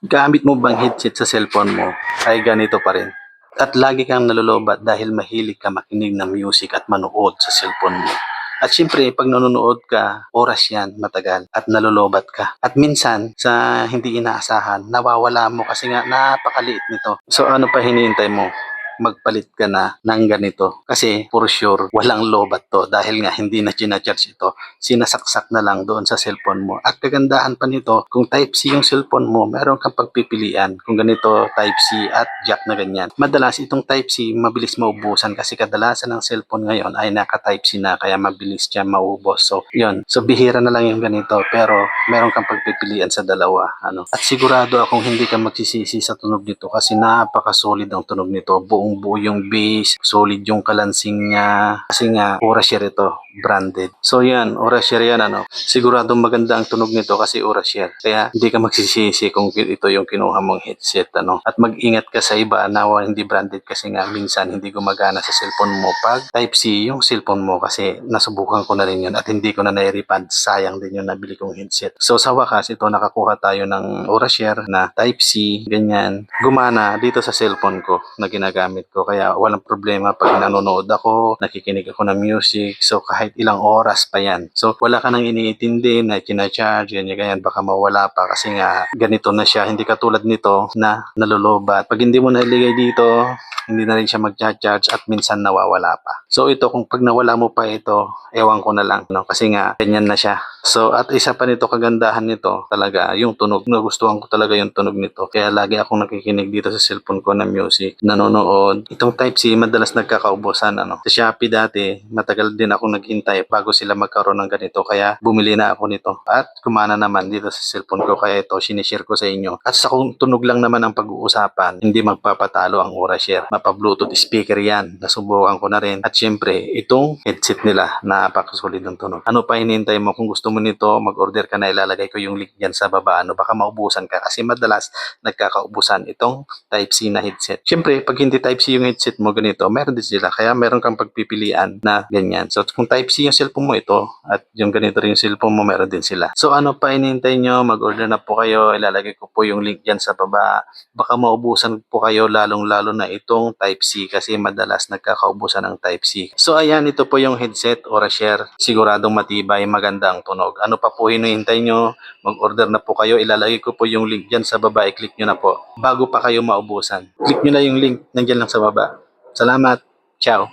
Gamit mo bang headset sa cellphone mo ay ganito pa rin? At lagi kang nalolobat dahil mahilig ka makinig ng music at manood sa cellphone mo. At siyempre, pag nanonood ka, oras yan, matagal, at nalolobat ka. At minsan, sa hindi inaasahan, nawawala mo kasi nga napakaliit nito. So ano pa hinihintay mo? Magpalit ka na ng ganito. Kasi for sure, walang lobat to dahil nga hindi na charge ito. Sinasaksak na lang doon sa cellphone mo. At kagandahan pa nito, kung Type-C yung cellphone mo, meron kang pagpipilian kung ganito Type-C at jack na ganyan. Madalas itong Type-C mabilis maubusan kasi kadalasan ng cellphone ngayon ay naka-Type-C na kaya mabilis siya maubos. So, yun. So, bihira na lang yung ganito pero meron kang pagpipilian sa dalawa. At sigurado akong hindi ka magsisisi sa tunog nito kasi napaka-solid ang tunog nito. Buong buo yung bass, solid yung kalansing niya. Kasi nga, Orashare ito, branded. So yan, Orashare yan Siguradong maganda ang tunog nito kasi Orashare. Kaya hindi ka magsisisi kung ito yung kinuha mong headset At mag-ingat ka sa iba na hindi branded kasi nga minsan hindi gumagana sa cellphone mo pag Type-C yung cellphone mo kasi nasubukan ko na rin yun at hindi ko na nairepad. Sayang din yung nabili kong headset. So sa wakas, ito nakakuha tayo ng Orashare na Type-C, ganyan. Gumana dito sa cellphone ko na ginagamit ko. Kaya walang problema pag nanonood ako, nakikinig ako ng music. So kahit ilang oras pa yan. So wala ka nang iniintindi na kinacharge, ganyan, baka mawala pa kasi nga ganito na siya. Hindi katulad nito na nalolobat. Pag hindi mo nailagay dito, hindi na rin siya mag-charge at minsan nawawala pa. So ito, kung pag nawala mo pa ito, ewan ko na lang, kasi nga ganyan na siya. So at isa pa nito, kagandahan nito talaga yung tunog. Nagustuhan ko talaga yung tunog nito. Kaya lagi akong nakikinig dito sa cellphone ko ng music, nanonood. Itong Type-C madalas nagkakaubusan Sa Shopee dati, matagal din akong naghintay bago sila magkaroon ng ganito. Kaya bumili na ako nito. At kumana naman dito sa cellphone ko. Kaya ito, sinishare ko sa inyo. At sa kung tunog lang naman ang pag-uusapan, hindi magpapatalo ang Orashare. Mapa-Bluetooth speaker yan. Nasubukan ko na rin. At syempre, itong headset nila, napakasolid ng tunog. Ano pa hinihintay mo? Kung gusto mo nito, mag-order ka na. Ilalagay ko yung link dyan sa baba. Baka maubusan ka kasi madalas nagkakaubusan itong Type-C na headset. Syempre, pag hindi Type-C yung headset mo ganito, meron din sila. Kaya meron kang pagpipilian na ganyan. So, kung Type-C yung cellphone mo ito at yung ganito rin yung cellphone mo, meron din sila. So, ano pa hinihintay nyo? Mag-order na po kayo. Ilalagay ko po yung link dyan sa baba. Baka maubusan po kayo lalong-lalo na itong Type-C kasi madalas nagkakaubusan ng Type-C. So, ayan, ito po yung headset Orashare. Siguradong matibay, maganda ang tunog. Ano pa po hinihintay nyo? Mag-order na po kayo. Ilalagay ko po yung link dyan sa baba. I-click nyo na po. Bago pa kayo maubusan. Click nyo na yung link. Nandyan lang sa baba. Salamat. Ciao.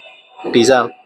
Peace out.